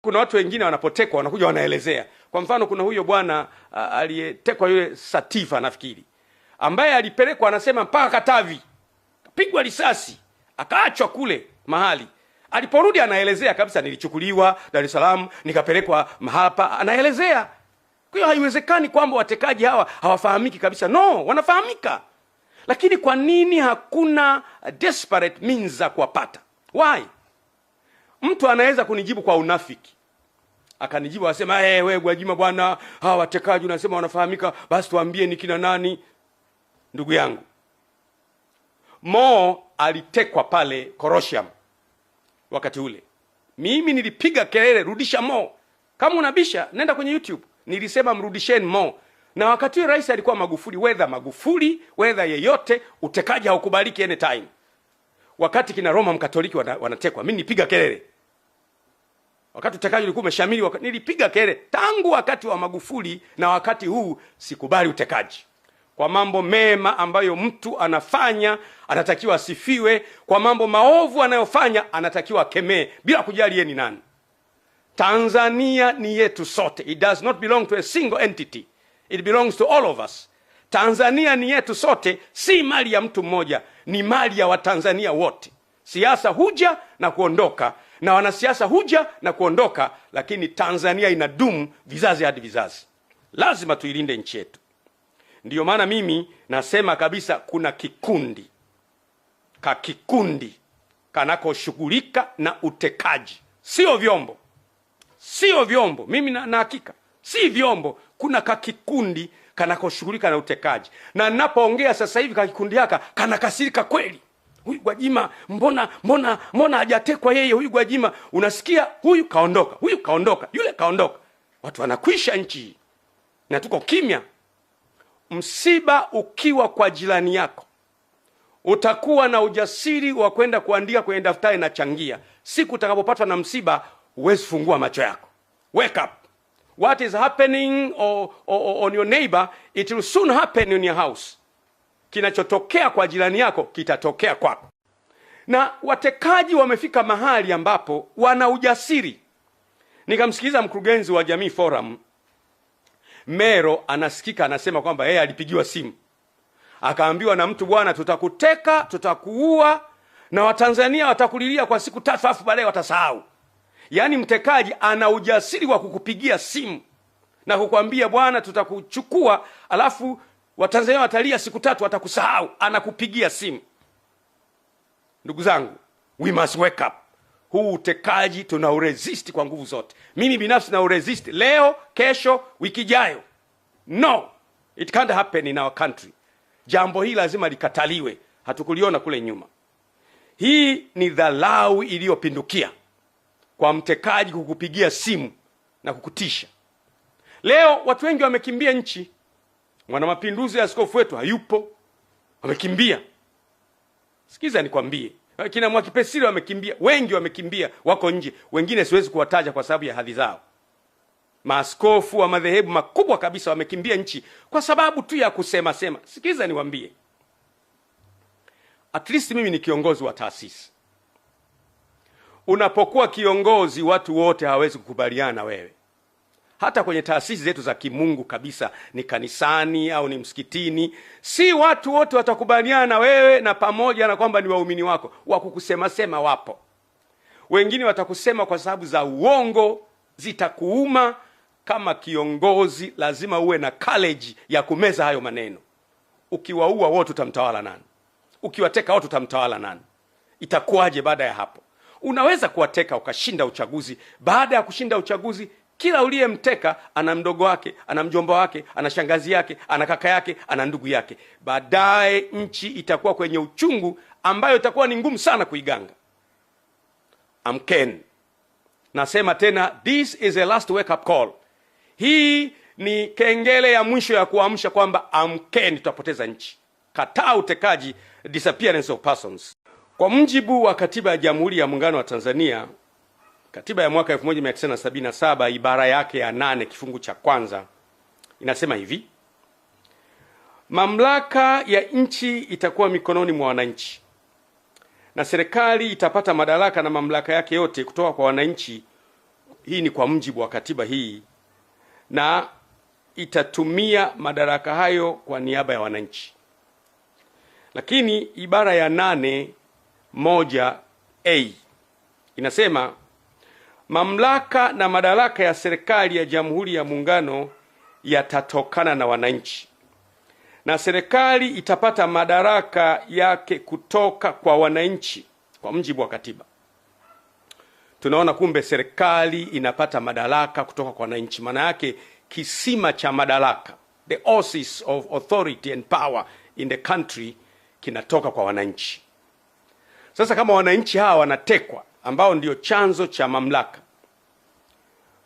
Kuna watu wengine wanapotekwa wanakuja wanaelezea. Kwa mfano kuna huyo bwana aliyetekwa yule Satifa nafikiri, ambaye alipelekwa anasema mpaka Katavi, pigwa risasi, akaachwa kule mahali. Aliporudi anaelezea kabisa, nilichukuliwa Dar es Salaam nikapelekwa mahapa, anaelezea. Kwa hiyo haiwezekani kwamba watekaji hawa hawafahamiki kabisa. No, wanafahamika. Lakini kwa nini hakuna desperate means za kuwapata? Why? Mtu anaweza kunijibu kwa unafiki. Akanijibu asema, wewe Gwajima bwana, hawa watekaji unasema wanafahamika, basi tuambie ni kina nani. Ndugu yangu, Mo alitekwa pale Korosham wakati ule. Mimi nilipiga kelele, rudisha Mo. Kama unabisha, nenda kwenye YouTube. Nilisema mrudisheni Mo. Na wakati rais alikuwa Magufuli, whether yeyote, utekaji haukubaliki anytime. Wakati kina Roma Mkatoliki wanatekwa, mimi nipiga kelele. Wakati utekaji ulikuwa umeshamili, nilipiga kelele. Tangu wakati wa Magufuli na wakati huu sikubali utekaji. Kwa mambo mema ambayo mtu anafanya anatakiwa asifiwe, kwa mambo maovu anayofanya anatakiwa akemee bila kujali yeye ni nani. Tanzania ni yetu sote. It does not belong to a single entity. It belongs to all of us. Tanzania ni yetu sote, si mali ya mtu mmoja, ni mali ya Watanzania wote. Siasa huja na kuondoka, na wanasiasa huja na kuondoka, lakini Tanzania inadumu vizazi hadi vizazi. Lazima tuilinde nchi yetu. Ndiyo maana mimi nasema kabisa, kuna kikundi kanakoshughulika na utekaji. Sio vyombo. Mimi na hakika si vyombo. Kuna kikundi kanakoshughulika na utekaji. Na ninapoongea sasa hivi kikundi haka kanakasirika kweli. Huyu Gwajima mbona hajatekwa yeye? Huyu Gwajima unasikia huyu kaondoka, yule kaondoka. Watu wanakwisha nchi na tuko kimya. Msiba ukiwa kwa jirani yako, utakuwa na ujasiri wa kwenda kuandika kwenye daftari na changia. Siku utakapopatwa na msiba, huwezi fungua macho yako. Wake up. What is happening on your neighbor, it will soon happen in your house. Kinachotokea kwa jirani yako kitatokea kwako. Na watekaji wamefika mahali ambapo wana ujasiri. Nikamsikiliza mkurugenzi wa Jamii Forum Mero, anasikika anasema kwamba yeye alipigiwa simu, akaambiwa na mtu, bwana, tutakuteka, tutakuua na Watanzania watakulilia kwa siku 3 afu baadaye watasahau. Yaani mtekaji ana ujasiri wa kukupigia simu na kukwambia, bwana, tutakuchukua, alafu Watanzania watalia siku 3 watakusahau. Anakupigia simu. Ndugu zangu, we must wake up. Huu utekaji tunauresist kwa nguvu zote. Mimi binafsi nauresist leo, kesho, wiki ijayo. No, it can't happen in our country. Jambo hili lazima likataliwe. Hatukuliona kule nyuma. Hii ni dharau iliyopindukia kwa mtekaji kukupigia simu na kukutisha. Leo watu wengi wamekimbia nchi. Mwanamapinduzi ya askofu wetu hayupo, wamekimbia. Sikiza nikwambie, kina Mwakipesile wamekimbia, wengi wamekimbia, wako nje. Wengine siwezi kuwataja kwa sababu ya hadhi zao. Maaskofu wa madhehebu makubwa kabisa wamekimbia nchi kwa sababu tu ya kusema. Sikiza niwaambie, at least mimi ni kiongozi wa taasisi. Unapokuwa kiongozi, watu wote hawawezi kukubaliana na wewe. Hata kwenye taasisi zetu za kimungu kabisa, ni kanisani au ni msikitini, si watu wote watakubaliana na wewe, na pamoja na kwamba ni waumini wako, wakukusema wapo. Wengine watakusema kwa sababu za uongo, zitakuuma. Kama kiongozi lazima uwe na courage ya kumeza hayo maneno. Ukiwaua wote utamtawala nani? Ukiwateka wote utamtawala nani? Itakuwaje baada ya hapo? Unaweza kuwateka ukashinda uchaguzi. Baada ya kushinda uchaguzi, kila uliyemteka ana mdogo wake, ana mjomba wake, ana shangazi yake, ana kaka yake, ana ndugu yake. Baadaye nchi itakuwa kwenye uchungu ambayo itakuwa ni ngumu sana kuiganga. Amkeni. Nasema tena, this is a last wake up call. Hii ni kengele ya mwisho ya kuamsha kwamba amkeni, tutapoteza nchi. Kataa utekaji, disappearance of persons. Kwa mujibu wa Katiba ya Jamhuri ya Muungano wa Tanzania, Katiba ya mwaka 1977 ibara yake ya 8 kifungu cha kwanza inasema hivi: mamlaka ya nchi itakuwa mikononi mwa wananchi, na serikali itapata madaraka na mamlaka yake yote kutoka kwa wananchi hii ni kwa mujibu wa katiba hii, na itatumia madaraka hayo kwa niaba ya wananchi. Lakini ibara ya 8(1)(a) inasema mamlaka na madaraka ya serikali ya Jamhuri ya Muungano yatatokana na wananchi, na serikali itapata madaraka yake kutoka kwa wananchi kwa mujibu wa katiba. Tunaona kumbe serikali inapata madaraka kutoka kwa wananchi. Maana yake kisima cha madaraka, the oasis of authority and power in the country, kinatoka kwa wananchi. Sasa kama wananchi hawa wanatekwa, ambao ndio chanzo cha mamlaka,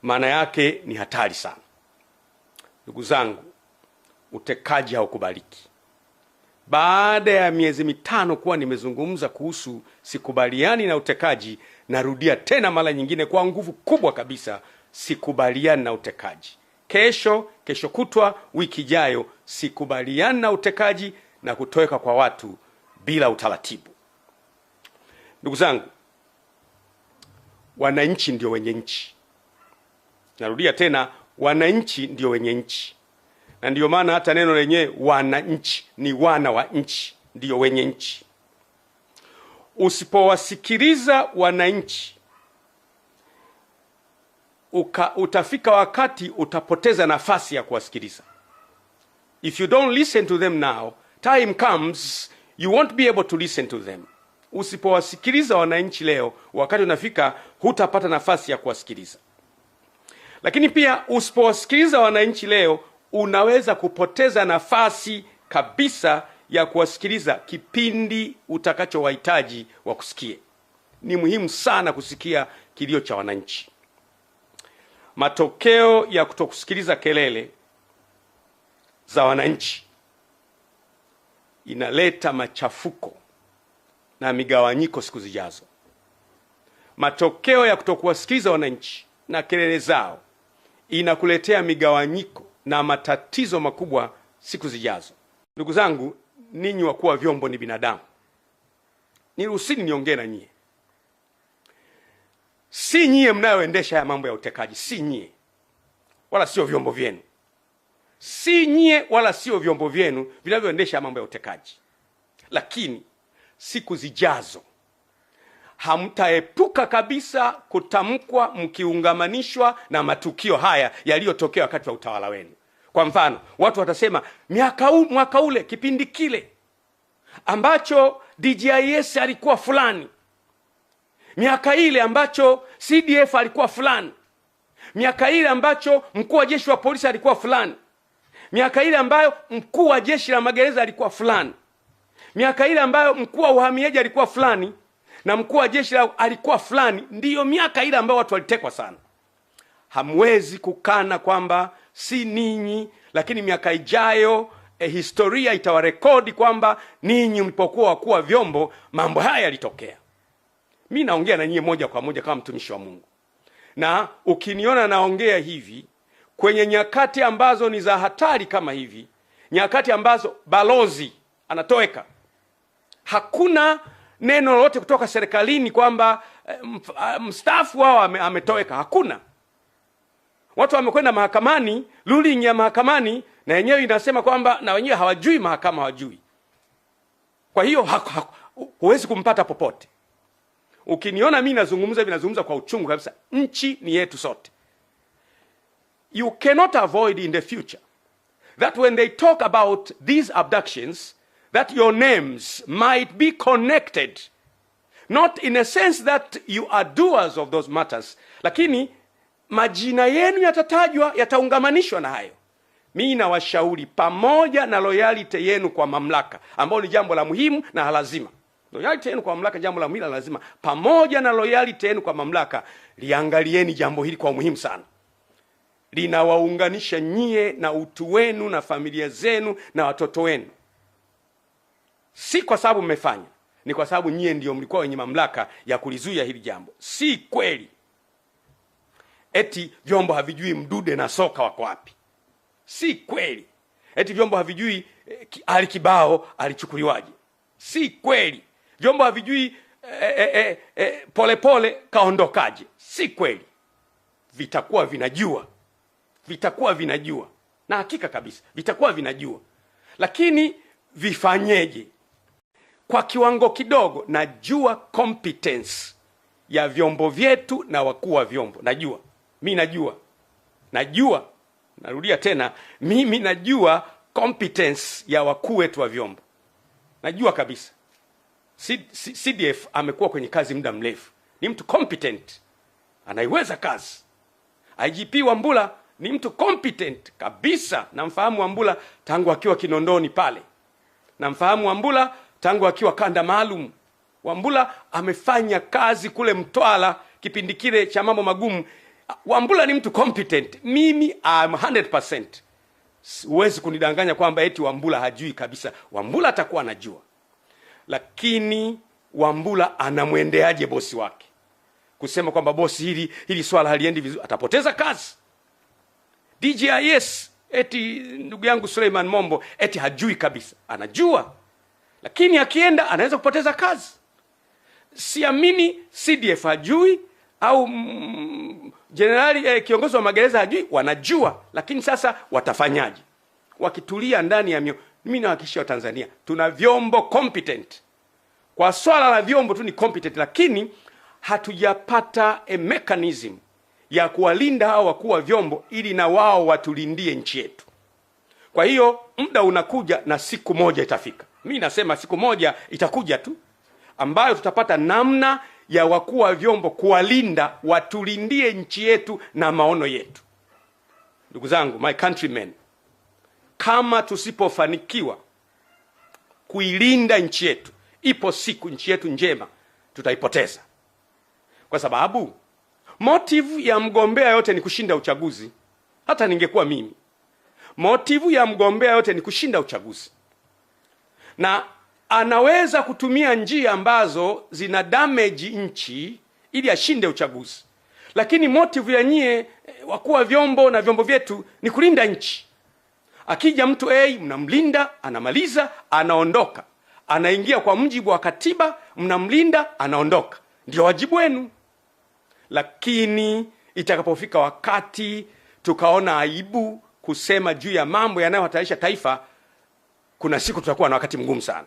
maana yake ni hatari sana. Ndugu zangu, utekaji haukubaliki. Baada ya miezi 5 kuwa nimezungumza kuhusu sikubaliani na utekaji, narudia tena mara nyingine kwa nguvu kubwa kabisa, sikubaliani na utekaji. Kesho kutwa, wiki ijayo, sikubaliani na utekaji na kutoweka kwa watu bila utaratibu. Ndugu zangu, wananchi ndio wenye nchi. Narudia tena, wananchi ndio wenye nchi. Na ndio maana hata neno lenyewe wananchi ni wana wa nchi, ndio wenye nchi. Usipowasikiliza wananchi, utafika wakati utapoteza nafasi ya kuwasikiliza. If you don't listen to them now, time comes you won't be able to listen to them. Usipowasikiliza wananchi leo, wakati unafika hutapata nafasi ya kuwasikiliza. Lakini pia usipowasikiliza wananchi leo, unaweza kupoteza nafasi kabisa ya kuwasikiliza kipindi utakachowahitaji wakusikie. Ni muhimu sana kusikia kilio cha wananchi. Matokeo ya kutokusikiliza kelele za wananchi inaleta machafuko na migawanyiko siku zijazo. Matokeo ya kutokuwasikiliza wananchi na kelele zao inakuletea migawanyiko na matatizo makubwa siku zijazo. Ndugu zangu, ninyi wakuwa vyombo ni binadamu. Niruhusini niongee na nyie. Si nyie mnayoendesha ya mambo ya utekaji, si nyie. Wala sio vyombo vyenu. Si nyie wala sio vyombo vyenu vinavyoendesha mambo ya utekaji. Lakini siku zijazo hamtaepuka kabisa kutamkwa mkiungamanishwa na matukio haya yaliyotokea wakati wa utawala wenu. Kwa mfano, watu watasema mwaka ule, kipindi kile ambacho DJIS alikuwa fulani, miaka ile ambacho CDF alikuwa fulani, miaka ile ambacho mkuu wa jeshi wa polisi alikuwa fulani, miaka ile ambayo mkuu wa jeshi la magereza alikuwa fulani, miaka ile ambayo mkuu wa uhamiaji alikuwa fulani na mkuu wa jeshi alikuwa fulani, ndiyo miaka ile ambayo watu walitekwa sana. Hamwezi kukana kwamba si ninyi, lakini miaka ijayo historia itawarekodi kwamba ninyi mlipokuwa wakuu wa vyombo mambo haya yalitokea. Mimi naongea na nyie moja kwa moja kama mtumishi wa Mungu. Na ukiniona naongea hivi kwenye nyakati ambazo ni za hatari kama hivi, nyakati ambazo balozi anatoweka, hakuna neno lolote kutoka serikalini kwamba mstaafu wao ametoweka. Hakuna. Watu wamekwenda mahakamani, ruling ya mahakamani na yenyewe inasema kwamba na wenyewe hawajui, mahakama hawajui. Kwa hiyo huwezi kumpata popote. Ukiniona mimi nazungumza kwa uchungu kabisa. Nchi ni yetu sote. You cannot avoid in the future that when they talk about these abductions, that your names might be connected, not in a sense that you are doers of those matters, lakini majina yenu yatatajwa, yataungamanishwa na hayo. Mimi nawashauri, pamoja na loyalty yenu kwa mamlaka, ambao ni jambo la muhimu na lazima. Loyalty yenu kwa mamlaka jambo la muhimu na lazima. Pamoja na loyalty yenu kwa mamlaka, liangalieni jambo hili kwa muhimu sana. Linawaunganisha nyie na utu wenu na familia zenu na watoto wenu. Si kwa sababu mmefanya, ni kwa sababu nyie ndio mlikuwa wenye mamlaka ya kulizuia hili jambo. Si kweli eti vyombo havijui Mdude na Soka wako wapi. Si kweli eti vyombo havijui Ali Kibao alichukuliwaje. Si kweli vyombo havijui Polepole kaondokaje. Si kweli. vitakuwa vinajua, na hakika kabisa vitakuwa vinajua, lakini vifanyeje? Kwa kiwango kidogo najua competence ya vyombo vyetu na wakuu wa vyombo. Najua, narudia tena, mimi najua competence ya wakuu wetu wa vyombo. Najua kabisa. CDF amekuwa kwenye kazi muda mrefu, ni mtu competent, anaiweza kazi. IGP Wambura ni mtu competent kabisa, namfahamu Wambura tangu akiwa Kinondoni pale, namfahamu Wambura tangu akiwa kanda maalum. Wambura amefanya kazi kule Mtwara kipindi kile cha mambo magumu. Wambura ni mtu competent. Mimi I'm 100%. Huwezi kunidanganya kwamba eti Wambura hajui kabisa. Wambura atakuwa anajua. Lakini Wambura anamwendeaje bosi wake? Kusema kwamba bosi, hili swala haliendi vizuri, atapoteza kazi. DJIS eti ndugu yangu Suleiman Mombo eti hajui kabisa. Anajua. Lakini akienda anaweza kupoteza kazi. Siamini CDF hajui au generali kiongozi wa magereza hajui. Wanajua, lakini sasa watafanyaje? Wakitulia ndani ya mimi nawahakikishia wa Tanzania tuna vyombo competent. Kwa swala la vyombo tu ni competent, lakini hatujapata a mechanism ya kuwalinda hao wakuu wa vyombo ili na wao watulindie nchi yetu. Kwa hiyo muda unakuja na siku moja itafika. Mimi nasema siku moja itakuja tu ambayo tutapata namna ya wakuu wa vyombo kuwalinda, watulindie nchi yetu na maono yetu. Ndugu zangu, my countrymen, kama tusipofanikiwa kuilinda nchi yetu, ipo siku nchi yetu njema tutaipoteza. Kwa sababu motive ya mgombea yote ni kushinda uchaguzi. Hata ningekuwa mimi, motive ya mgombea yote ni kushinda uchaguzi, na anaweza kutumia njia ambazo zina damage nchi ili ashinde uchaguzi. Lakini motive ya nyie wakuu wa vyombo na vyombo vyetu ni kulinda nchi. Akija mtu mnamlinda, anamaliza, anaondoka, anaingia kwa mujibu wa katiba, mnamlinda, anaondoka. Ndio wajibu wenu. Lakini itakapofika wakati tukaona aibu kusema juu ya mambo yanayohatarisha taifa, kuna siku tutakuwa na wakati mgumu sana.